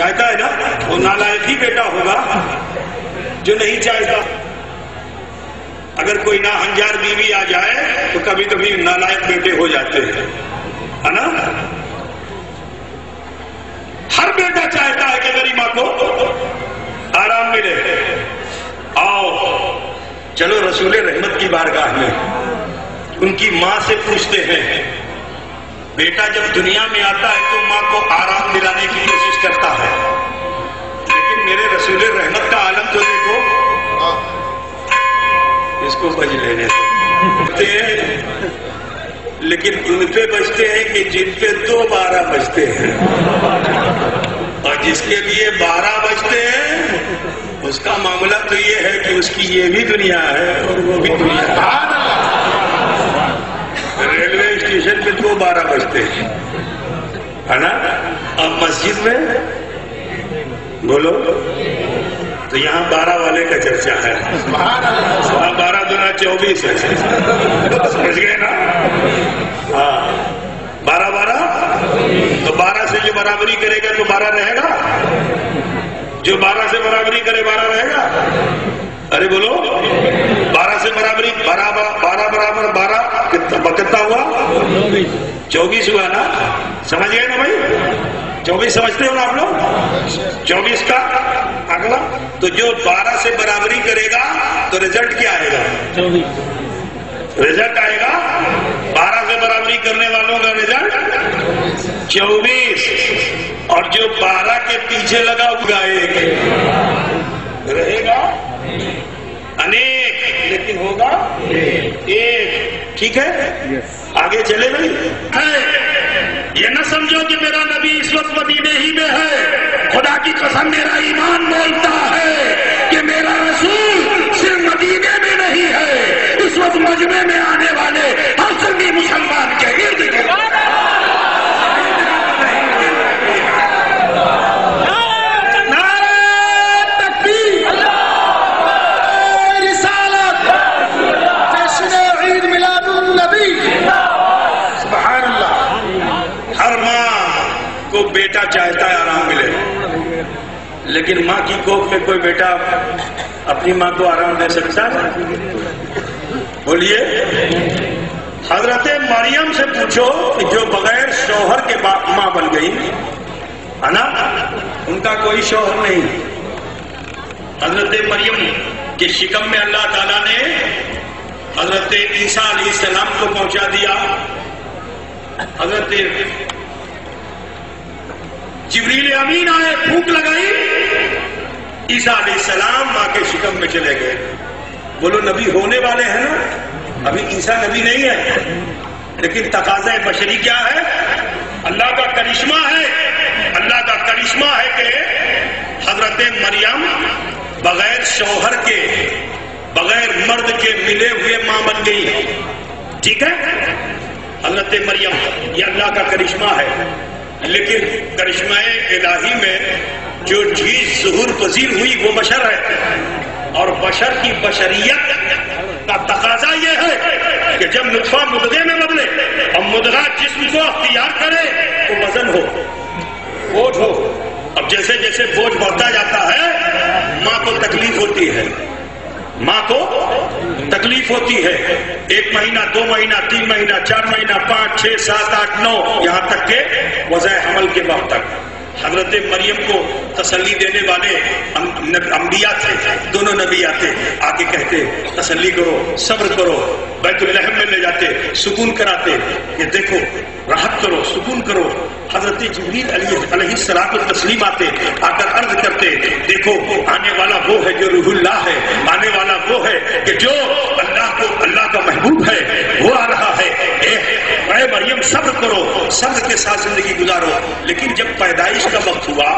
چاہتا ہے نا؟ وہ نالائق ہی بیٹا ہوگا جو نہیں چاہتا. اگر کوئی ناہنجار بیوی آ جائے تو کبھی کبھی نالائق بیٹے ہو جاتے ہیں، ہے نا؟ ہر بیٹا چاہتا ہے کہ میری ماں کو آرام ملے. آؤ چلو رسول رحمت کی بارگاہ میں ان کی ماں سے پوچھتے ہیں. بیٹا جب دنیا میں آتا ہے تو ماں کو آرام دلانے کی کوشش کرتا ہے، لیکن میرے رسول رحمت کا عالم تو دیکھو. اس کو بج لینے سے لیکن ان پہ بجتے ہیں کہ جن پہ 12 بجتے ہیں، اور جس کے لیے 12 بجتے ہیں اس کا معاملہ تو یہ ہے کہ اس کی یہ بھی دنیا ہے اور وہ بھی دنیا ہے. ریلوے اسٹیشن پہ 12 بجتے ہیں، ہے نا؟ اب مسجد میں بولو تو یہاں 12 والے کا چرچا ہے. وہاں 12 دنا 24 ہے. سمجھ گئے نا؟ ہاں 12 تو 12 سے جو برابری کرے گا تو 12 رہے گا. جو 12 سے برابری کرے 12 رہے گا. ارے بولو 12 سے برابری 12 برابر 12 کتنا ہوا؟ 24 ہوا نا؟ سمجھ گئے نا بھائی؟ 24 سمجھتے ہو نا آپ لوگ؟ 24 کا اگلا تو جو 12 سے برابری کرے گا تو رزلٹ کیا آئے گا؟ رزلٹ آئے گا 12 سے برابری کرنے والوں کا رزلٹ 24. اور جو 12 کے پیچھے لگا ہوگا ایک رہے گا انیک، لیکن ہوگا ایک. ٹھیک ہے آگے چلے بھائی. یہ نہ سمجھو کہ میرا نبی اس وقت مدینے ہی میں ہے. خدا کی قسم میرا ایمان بولتا ہے کہ میرا رسول صرف مدینے میں نہیں ہے، اس وقت مجمع میں آنے والے ہر سنی مسلمان کے ارد گرد. بیٹا چاہتا ہے آرام ملے، لیکن ماں کی کوکھ میں کوئی بیٹا اپنی ماں کو آرام دے سکتا ہے؟ بولیے. حضرت مریم سے پوچھو کہ جو بغیر شوہر کے ماں بن گئی ہے نا، ان کا کوئی شوہر نہیں. حضرت مریم کے شکم میں اللہ تعالیٰ نے حضرت عیسیٰ علیہ السلام کو پہنچا دیا. حضرت جبریل امین آئے، پھونک لگائی، عیسیٰ علیہ السلام ماں کے شکم میں چلے گئے. بولو نبی ہونے والے ہیں نا؟ ابھی عیسیٰ نبی نہیں ہے، لیکن تقاضۂ بشری کیا ہے؟ اللہ کا کرشمہ ہے. اللہ کا کرشمہ ہے کہ حضرت مریم بغیر شوہر کے، بغیر مرد کے ملے ہوئے ماں بن گئی. ٹھیک ہے حضرت مریم، یہ اللہ کا کرشمہ ہے. لیکن کرشمہ الہی میں جو چیز ظہور پذیر ہوئی وہ بشر ہے، اور بشر کی بشریت کا تقاضا یہ ہے کہ جب نطفہ مدغے میں بدلے اور مدغہ جسم کو اختیار کرے تو وزن ہو، بوجھ ہو. اب جیسے جیسے بوجھ بڑھتا جاتا ہے ماں کو تکلیف ہوتی ہے، ماں کو تکلیف ہوتی ہے. 1 مہینہ 2 مہینہ 3 مہینہ 4 مہینہ 5 6 7 8 9 یہاں تک کہ وضع حمل کے وقت تک. حضرت مریم کو تسلی دینے والے انبیاء تھے، دونوں نبی آتے آ کے کہتے تسلی کرو، صبر کرو. بیت الرحم میں لے جاتے، سکون کراتے کہ دیکھو راحت کرو، سکون کرو. حضرت جبریل علیہ الصلوۃ والتسلیم آتے، آ کر عرض کرتے دیکھو آنے والا وہ ہے جو روح اللہ ہے، آنے والا وہ ہے کہ جو اللہ کا محبوب ہے، وہ آ رہا ہے. اے مریم صبر کرو، صبر کے ساتھ زندگی گزارو. لیکن جب پیدائش کا وقت ہوا،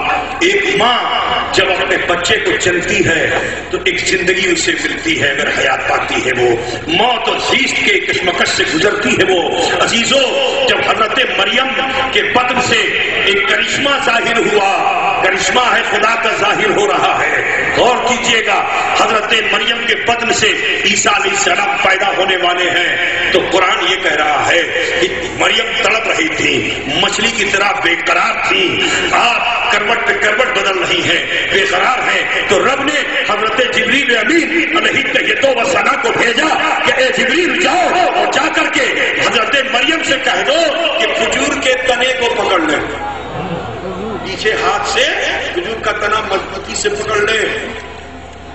ایک ماں جب اپنے بچے کو چلتی ہے تو ایک زندگی اسے ملتی ہے، اگر حیات پاتی ہے وہ موت اور زیست کے کشمکش سے گزرتی ہے وہ. عزیزو جب حضرت مریم کے بطن سے ایک کرشمہ ظاہر ہوا، کرشمہ ہے خدا کا ظاہر ہو رہا ہے. غور کیجئے گا حضرت مریم کے بطن سے عیسیٰ علیہ السلام پیدا ہونے والے ہیں تو قرآن یہ کہہ رہا ہے کہ مریم تڑپ رہی تھی، مچھلی کی طرح بے قرار تھی. آپ کروٹ پہ کروٹ بدل رہی ہیں، بے قرار ہیں، تو رب نے حضرت جبریل امین علیہ التحیۃ والثناء کو بھیجا کہ اے جبریل جاؤ اور جا کر کے حضرت مریم سے کہہ دو کہ کھجور کے تنے کو پکڑ لیں، پیچھے ہاتھ سے کھجور کا تنا مضبوطی سے پکڑ لیں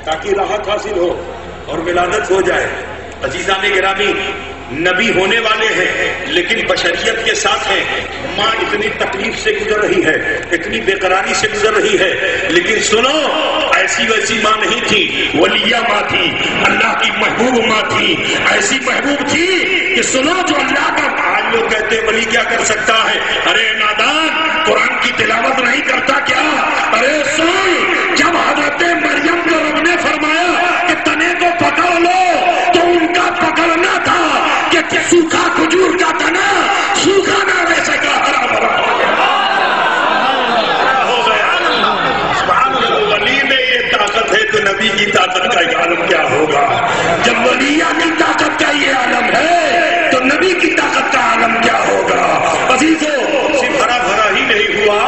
تاکہ راحت حاصل ہو اور ولادت ہو جائے۔ عزیزان گرامی، نبی ہونے والے ہیں لیکن بشریت کے ساتھ ہیں۔ ماں اتنی تکلیف سے گزر رہی ہے، اتنی بے قراری سے گزر رہی ہے، لیکن سنو ایسی ویسی ماں نہیں تھی، ولیہ ماں تھی، اللہ کی محبوب ماں تھی، ایسی محبوب تھی کہ سنو جو اللہ کا، آج لوگ کہتے ہیں ولی کیا کر سکتا ہے، ارے نادان قرآن کی تلاوت نہیں کرتا کیا؟ ارے سن، جب حضرت مریم کو رب نے فرمایا کہ تنے کو پکڑ لو تو ان کا پکڑنا تھا کہ سوکھا کھجور کا تنا سوکھا نہ رہ سکا، ہرا بھرا ہو گیا۔ سبحان اللہ، ولی میں یہ طاقت ہے تو نبی کی طاقت کا عالم کیا ہوگا؟ جب ولیہ کی طاقت کا یہ عالم ہے تو نبی کی طاقت کا عالم کیا ہوگا؟ عزیزو، صرف ہرا بھرا ہی نہیں ہوا،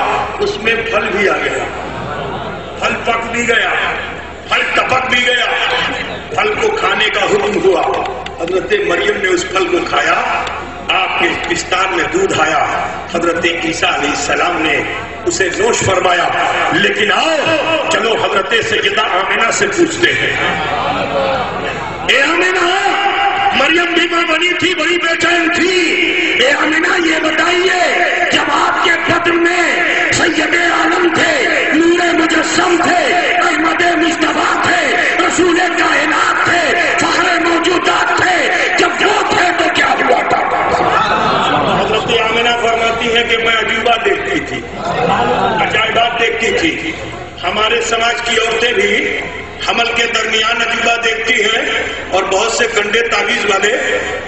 اس میں پھل بھی آ گیا، پھل پک بھی گیا، پھل ٹپک بھی گیا، پھل کو کھانے کا حکم ہوا۔ حضرت مریم نے اس پھل کو کھایا، آپ کے پستان میں دودھ آیا، حضرت عیسیٰ علیہ السلام نے اسے نوش فرمایا۔ لیکن آؤ چلو حضرت سیدہ آمنہ سے پوچھتے ہیں، اے آمنہ، مریم بھی ماں بنی تھی، بڑی بے چین تھی، اے آمنہ یہ بتائیے جب آپ کے بطن میں سید عالم تھے، نور مجسم تھے، احمد مصطفیٰ تھے، رسول کائنات تھے، فخر موجودات تھے، جب وہ تھے تو کیا ہوا تھا؟ حضرت آمنہ فرماتی ہے کہ میں عجوبہ دیکھتی تھی، عجائبات دیکھتی تھی۔ ہمارے سماج کی عورتیں بھی حمل کے درمیان عجوبہ دیکھتی ہیں اور بہت سے گنڈے تعویذ والے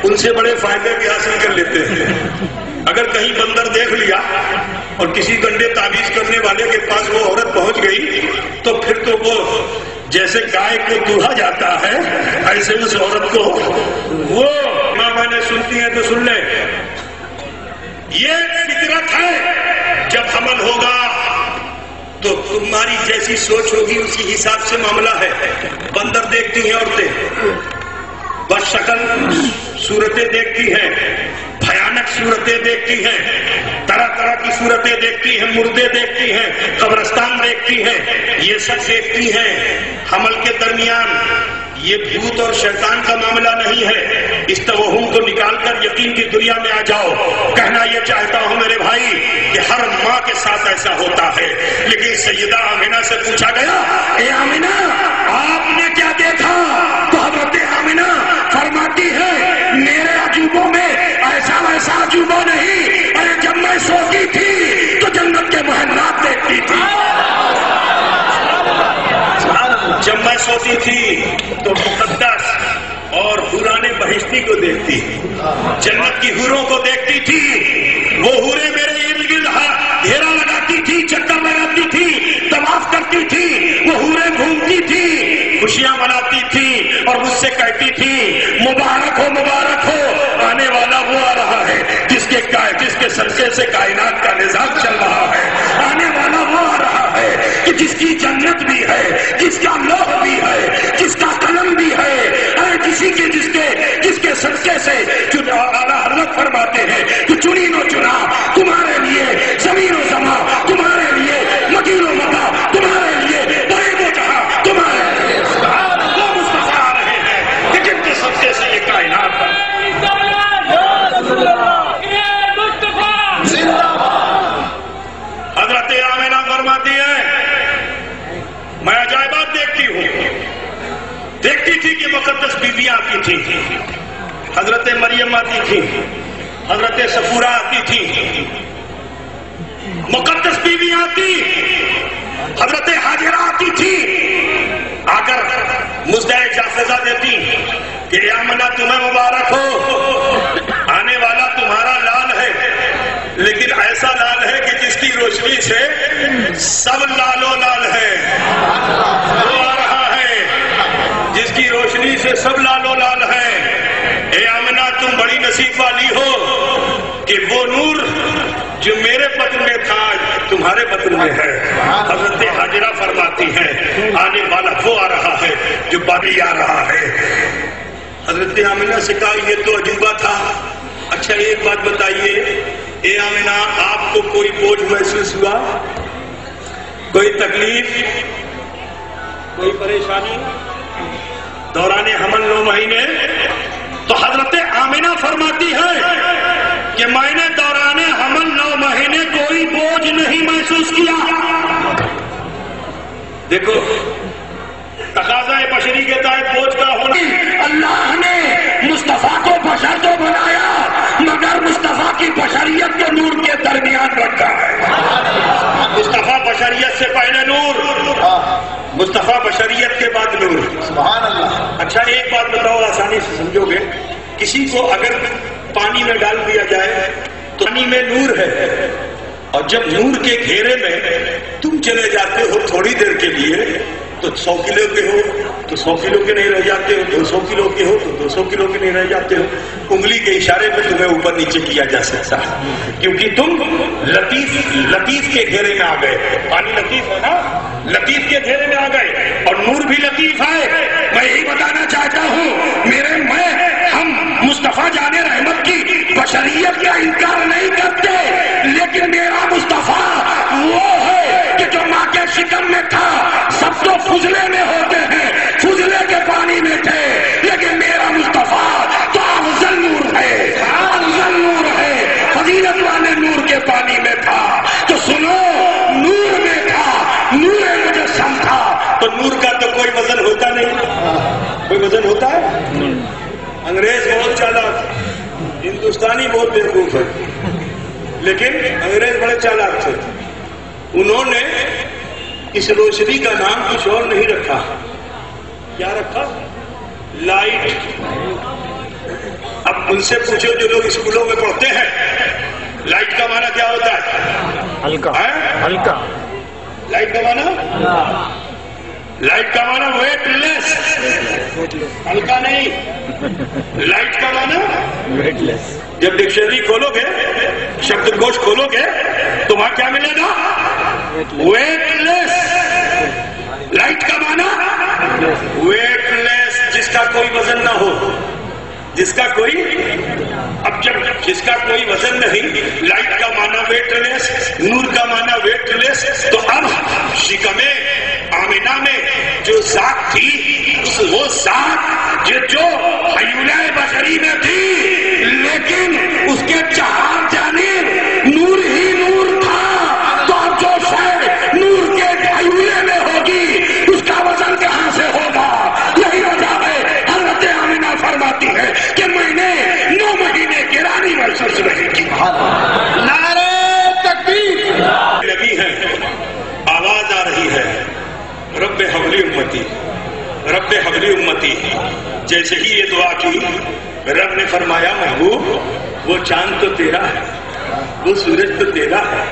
ان سے بڑے فائدے بھی حاصل کر لیتے ہیں۔ اگر کہیں بندر دیکھ لیا اور کسی گنڈے تعویذ کرنے والے کے پاس وہ عورت پہنچ گئی تو پھر تو وہ جیسے گائے کو دہا جاتا ہے ایسے اس عورت کو وہ ماں نے سنتی ہیں تو سن لیں، یہ فطرت ہے، جب حمل ہوگا تو تمہاری جیسی سوچ ہوگی اسی حساب سے معاملہ ہے۔ بندر دیکھتی ہیں عورتیں، بس شکل صورتیں دیکھتی ہیں، بھیانک صورتیں دیکھتی ہیں، طرح طرح کی صورتیں دیکھتی ہیں، مردے دیکھتی ہیں، قبرستان دیکھتی ہیں، یہ سب دیکھتی ہیں۔ حمل کے درمیان یہ بھوت اور شیطان کا معاملہ نہیں ہے، اس توہم کو نکال کر یقین کی دنیا میں آ جاؤ۔ کہنا یہ چاہتا ہوں میرے بھائی کہ ہر ماں کے ساتھ ایسا ہوتا ہے، لیکن سیدہ آمنہ سے پوچھا گیا، اے آمنہ آپ نے کیا دیکھا؟ تو حضرت آمنہ فرماتی ہے میرے عجوبوں میں ایسا ویسا عجوبہ نہیں، ارے جب میں سوتی تھی تو جنت کے محلات دیکھتی تھی، جب میں سوتی تھی تو مقدس اور حوران بہشتی کو دیکھتی، جنت کی حوروں کو دیکھتی تھی، وہ حوریں میرے ارد گرد گھیرا لگاتی تھی، چکر لگاتی تھی، طواف کرتی تھی، وہ حوریں گھومتی تھی، خوشیاں مناتی تھی اور مجھ سے کہتی تھی مبارک ہو آنے والا وہ آ رہا ہے جس کے صدقے سے کائنات کا نظام چل رہا ہے، آنے والا وہ آ رہا ہے کہ جس کی جنت بھی ہے، جس کا لوح بھی ہے، جس کا قلم بھی ہے، جس کے صدقے سے اعلیٰ حضرت فرماتے ہیں کہ چنی نو چنا تمہارے لیے، زمین و زمان تمہارے لیے، مدین و مکہ تمہارے لیے، بڑے وہ جہاں تمہارے لیے، وہ مصطفیٰ آ رہے ہیں کہ جن کے صدقے سے یہ کائنات ہے۔ حضرت آمنہ فرماتی ہے میں عجائبات دیکھتی ہوں، دیکھتی تھی کہ مقدس بیویاں آتی تھی، حضرت مریم آتی تھی، حضرت صفورہ آتی تھی، مقدس بیویاں آتی، حضرت حاجرہ آتی تھی، آ کر مزدہ جافزہ دیتی کہ آمنہ تمہیں مبارک ہو، آنے والا تمہارا لال ہے، لیکن ایسا لال ہے کہ جس کی روشنی سے سب لالو لال ہے، وہ آ رہا ہے جس کی روشنی سے سب لالو لال ہے۔ اے آمنہ تم بڑی نصیب والی ہو کہ وہ نور جو میرے بطن میں تھا تمہارے بطن میں ہے. حضرت حاجرہ فرماتی ہیں آنے والا وہ آ رہا ہے جو باقی آ رہا ہے. حضرت آمنہ سے کہا یہ تو عجوبہ تھا. اچھا ایک بات بتائیے اے آمنہ آپ کو کوئی بوجھ محسوس ہوا؟ کوئی تکلیف؟ کوئی پریشانی دوران حمل 9 مہینے؟ تو حضرت آمنہ فرماتی ہے کہ میں نے دوران حمل 9 مہینے کوئی بوجھ نہیں محسوس کیا. دیکھو تقاضا بشری کے تحت بوجھ کا ہونا. اللہ نے مصطفیٰ کو بشر تو بنایا مگر مصطفیٰ کی بشریت کے نور کے درمیان رکھا ہے. مصطفیٰ بشریت سے پہلے نور، مصطفیٰ بشریت کے بعد نور. سبحان اللہ. اچھا ایک بات بتاؤ آسانی سے سمجھو گے. کسی کو اگر پانی میں ڈال دیا جائے تو پانی میں نور ہے، اور جب نور کے گھیرے میں تم چلے جاتے ہو تھوڑی دیر کے لیے تو 100 کلو کے ہو تو 100 کلو کے نہیں رہ جاتے ہو، 200 کلو کے ہو تو 200 کلو کے نہیں رہ جاتے ہو. انگلی کے اشارے پہ تمہیں اوپر نیچے کیا جا سکتا ہے کیونکہ تم لطیف کے گھیرے میں آ گئے. پانی لطیف ہے نا، لطیف کے گھیرے میں آ گئے اور نور بھی لطیف ہے. میں یہی بتانا چاہتا ہوں ہم مصطفیٰ جان رحمت کی بشریت کا انکار نہیں کرتے، لیکن میرا مصطفیٰ وہ ہے کہ جو ماں کے شکم میں تھا. سب تو فضلے میں ہوتے ہیں، فضلے کے پانی میں تھے، لیکن میرا مصطفیٰ تو افضل نور ہے، افضل نور ہے، فضیلت والے نور کے پانی میں تھا. تو سنو نور میں تھا، نور مجسم تھا. تو نور کا تو کوئی وزن ہوتا نہیں. کوئی وزن ہوتا ہے؟ انگریز بہت چالاک، ہندوستانی بہت بیوقوف ہے، لیکن انگریز بڑے چالاک تھے. انہوں نے اس روشنی کا نام کچھ اور نہیں رکھا. کیا رکھا؟ لائٹ. اب ان سے پوچھو جو لوگ اسکولوں میں پڑھتے ہیں لائٹ کا معنی کیا ہوتا ہے؟ ہلکا. ہلکا. لائٹ کا معنی؟ لائٹ کا معنی ویٹ لیس، ہلکا نہیں. لائٹ کا معنی ویٹ لیس. جب ڈکشنری کھولو گے، شبد کوش کھولو گے تو وہاں کیا ملے گا؟ ویٹ لیس. لائٹ کا معنی ویٹ لیس، جس کا کوئی وزن نہ ہو، جس کا کوئی. اب جب جس کا کوئی وزن نہیں، لائٹ کا معنی ویٹ لیس، نور کا معنی ویٹ لیس. تو اب شکم آمنہ میں جو ذات تھی وہ ذات جو حیولہ بشری میں تھی، لیکن اس کے چہار جانب نور ہی نور تھا. تو اب جو شاید نور کے حیولے میں ہوگی اس کا وزن کہاں سے ہوگا؟ یہی وجہ ہے حضرت آمنہ فرماتی ہے کہ میں نے 9 مہینے گرانی محسوس نہیں کی. نعرہ تکبیر. نبی ہے، آواز آ رہی ہے رب حبلی امتی، رب حبلی امتی. جیسے ہی یہ دعا کی رب نے فرمایا محبوب وہ چاند تو تیرا ہے، وہ سورج تو تیرا ہے.